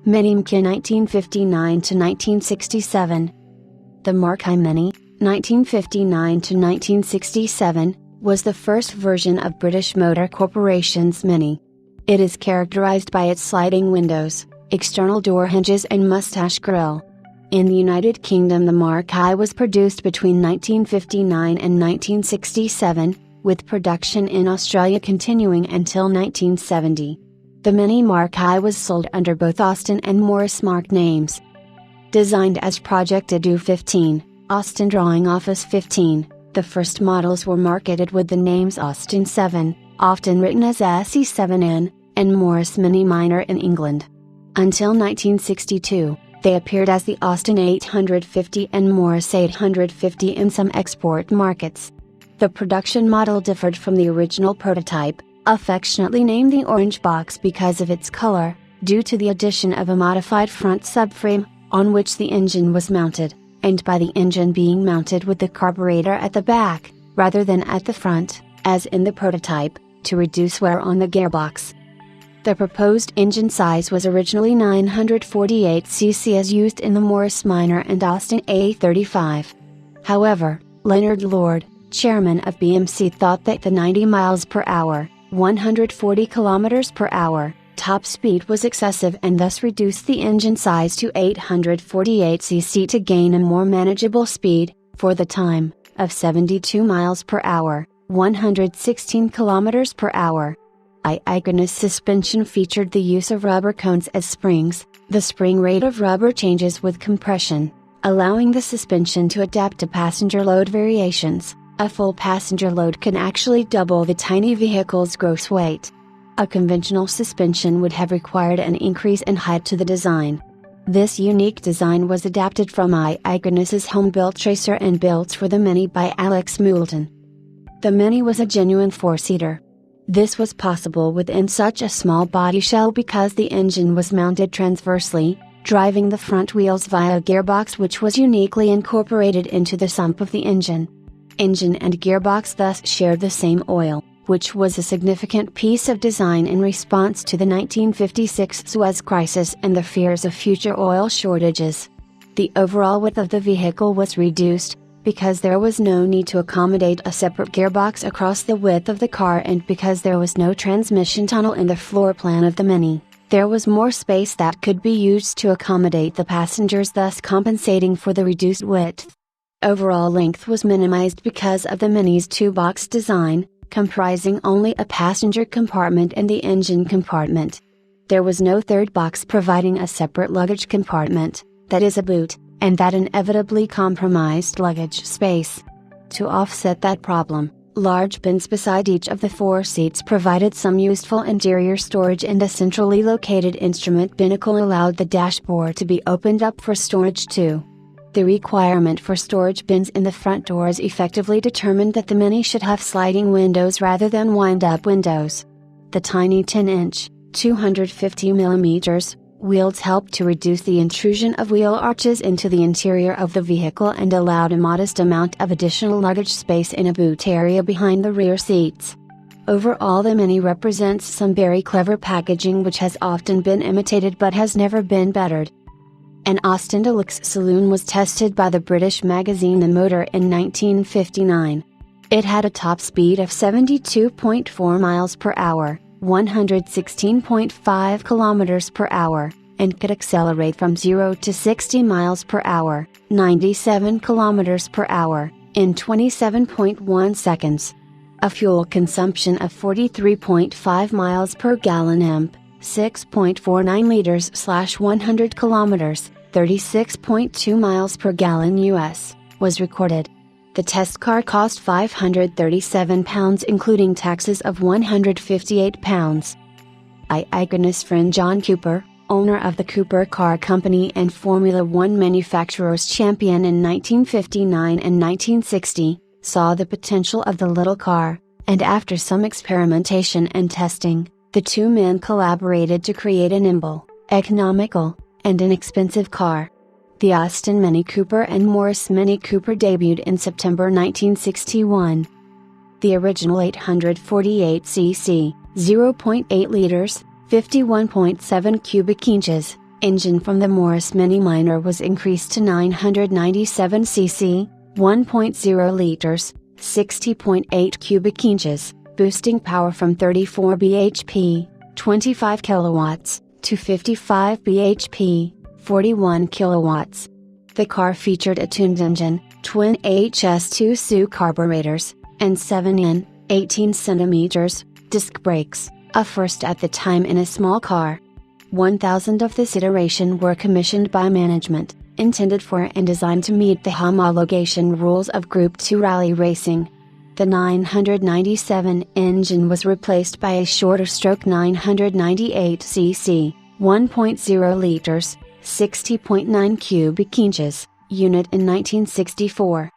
Mini MkI 1959 to 1967. The MkI Mini, 1959 to 1967, was the first version of British Motor Corporation's Mini. It is characterized by its sliding windows, external door hinges and mustache grille. In the United Kingdom, the MkI was produced between 1959 and 1967, with production in Australia continuing until 1970. The Mini MkI was sold under both Austin and Morris mark names. Designed as Project Edu 15, Austin Drawing Office 15, the first models were marketed with the names Austin 7, often written as SE7N, and Morris Mini Minor in England. Until 1962, they appeared as the Austin 850 and Morris 850 in some export markets. The production model differed from the original prototype, affectionately named the Orange Box because of its color, due to the addition of a modified front subframe, on which the engine was mounted, and by the engine being mounted with the carburetor at the back, rather than at the front, as in the prototype, to reduce wear on the gearbox. The proposed engine size was originally 948 cc as used in the Morris Minor and Austin A35. However, Leonard Lord, chairman of BMC, thought that the 90 miles per hour, 140 kilometers per hour, top speed was excessive and thus reduced the engine size to 848 cc to gain a more manageable speed, for the time, of 72 miles per hour, 116 kilometers per hour. Iconus suspension featured the use of rubber cones as springs. The spring rate of rubber changes with compression, allowing the suspension to adapt to passenger load variations. A full passenger load can actually double the tiny vehicle's gross weight. A conventional suspension would have required an increase in height to the design. This unique design was adapted from Iconus's home-built tracer and built for the Mini by Alex Moulton. The Mini was a genuine four-seater. This was possible within such a small body shell because the engine was mounted transversely, driving the front wheels via a gearbox which was uniquely incorporated into the sump of the engine. Engine and gearbox thus shared the same oil, which was a significant piece of design in response to the 1956 Suez Crisis and the fears of future oil shortages. The overall width of the vehicle was reduced, because there was no need to accommodate a separate gearbox across the width of the car, and because there was no transmission tunnel in the floor plan of the Mini, there was more space that could be used to accommodate the passengers, thus compensating for the reduced width. Overall length was minimized because of the Mini's two-box design, comprising only a passenger compartment and the engine compartment. There was no third box providing a separate luggage compartment, that is a boot, and that inevitably compromised luggage space. To offset that problem, large bins beside each of the four seats provided some useful interior storage, and a centrally located instrument binnacle allowed the dashboard to be opened up for storage too. The requirement for storage bins in the front doors effectively determined that the Mini should have sliding windows rather than wind-up windows. The tiny 10-inch, 250mm, wheels helped to reduce the intrusion of wheel arches into the interior of the vehicle and allowed a modest amount of additional luggage space in a boot area behind the rear seats. Overall, the Mini represents some very clever packaging which has often been imitated but has never been bettered. An Austin Deluxe saloon was tested by the British magazine The Motor in 1959. It had a top speed of 72.4 miles per hour, 116.5 kilometers per hour, and could accelerate from 0 to 60 miles per hour, 97 kilometers per hour, in 27.1 seconds. A fuel consumption of 43.5 miles per gallon (EMP), 6.49 liters/100 kilometers, 36.2 miles per gallon US, was recorded. The test car cost £537 including taxes of £158. Iconus friend John Cooper, owner of the Cooper Car Company and Formula One manufacturers champion in 1959 and 1960, saw the potential of the little car, and after some experimentation and testing, the two men collaborated to create a nimble, economical, and inexpensive car. The Austin Mini Cooper and Morris Mini Cooper debuted in September 1961. The original 848cc, 0.8 liters, 51.7 cubic inches, Engine from the Morris Mini Minor was increased to 997 cc, 1.0 liters, 60.8 cubic inches, boosting power from 34 bhp, 25 kilowatts, to 55 bhp, 41 kilowatts. The car featured a tuned engine, twin HS2 SU carburetors, and 7 18 cm, disc brakes, a first at the time in a small car. 1,000 of this iteration were commissioned by management, intended for and designed to meet the homologation rules of Group 2 rally racing. The 997 engine was replaced by a shorter stroke 998 cc, 1.0 liters, 60.9 cubic inches, unit in 1964.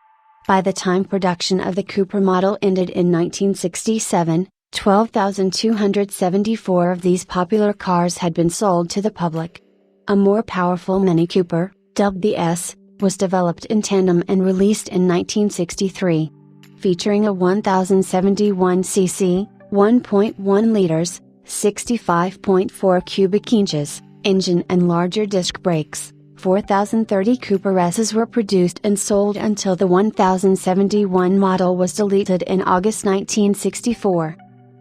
By the time production of the Cooper model ended in 1967, 12,274 of these popular cars had been sold to the public. A more powerful Mini Cooper, dubbed the S, was developed in tandem and released in 1963. Featuring a 1,071 cc, 1.1 liters, 65.4 cubic inches, engine and larger disc brakes, 4,030 Cooper S's were produced and sold until the 1,071 model was deleted in August 1964.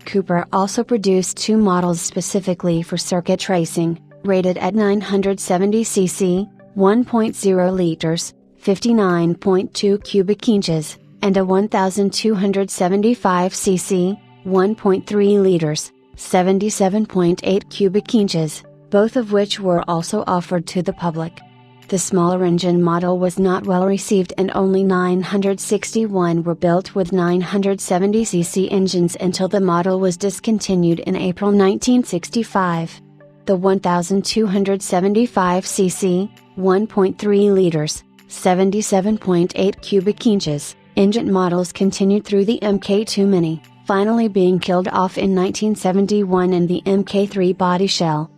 Cooper also produced two models specifically for circuit racing, rated at 970 cc, 1.0 liters, 59.2 cubic inches, and a 1,275 cc, 1.3 liters, 77.8 cubic inches, both of which were also offered to the public. The smaller engine model was not well received and only 961 were built with 970 cc engines until the model was discontinued in April 1965. The 1,275 cc, 1.3 liters, 77.8 cubic inches, engine models continued through the MkI Mini, finally being killed off in 1971 in the MkI body shell.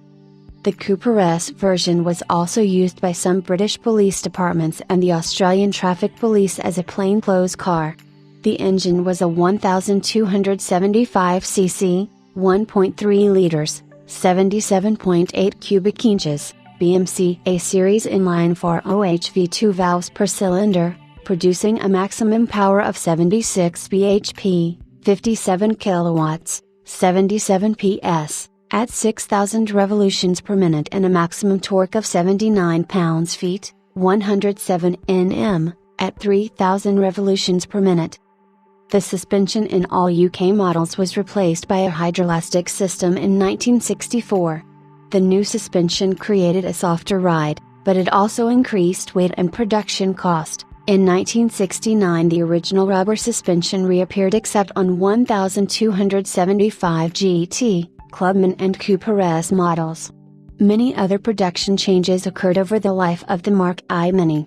The Cooper S version was also used by some British police departments and the Australian Traffic Police as a plainclothes car. The engine was a 1,275 cc, 1.3 liters, 77.8 cubic inches, BMC A-series inline-4 OHV2 valves per cylinder, producing a maximum power of 76 bhp, 57 kilowatts, 77 PS. At 6,000 revolutions per minute and a maximum torque of 79 pounds-feet, 107 Nm, at 3,000 revolutions per minute. The suspension in all UK models was replaced by a hydroelastic system in 1964. The new suspension created a softer ride, but it also increased weight and production cost. In 1969 the original rubber suspension reappeared except on 1,275 GT. Clubman and Cooper S models. Many other production changes occurred over the life of the MkI Mini.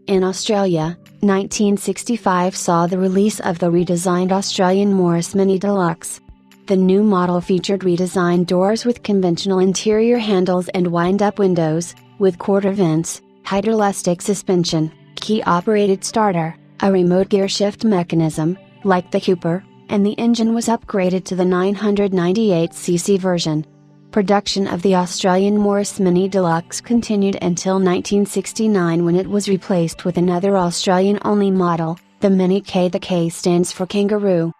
In Australia, 1965 saw the release of the redesigned Australian Morris Mini Deluxe. The new model featured redesigned doors with conventional interior handles and wind-up windows, with quarter vents, hydroelastic suspension, key-operated starter, a remote gear shift mechanism, like the Cooper, and the engine was upgraded to the 998cc version. Production of the Australian Morris Mini Deluxe continued until 1969 when it was replaced with another Australian-only model, the Mini K. The K stands for kangaroo.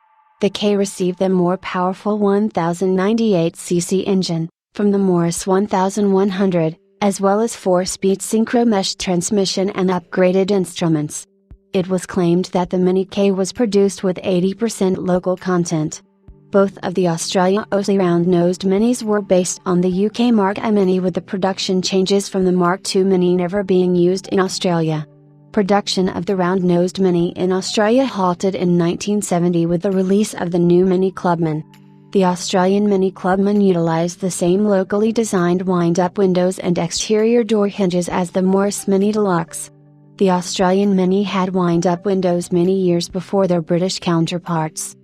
The K received the more powerful 1098cc engine, from the Morris 1100, as well as 4-speed synchro-mesh transmission and upgraded instruments. It was claimed that the Mini K was produced with 80% local content. Both of the Australia Aussie round-nosed Minis were based on the UK MkI Mini, with the production changes from the Mark II Mini never being used in Australia. Production of the round-nosed Mini in Australia halted in 1970 with the release of the new Mini Clubman. The Australian Mini Clubman utilized the same locally designed wind-up windows and exterior door hinges as the Morris Mini Deluxe. The Australian Mini had wind-up windows many years before their British counterparts.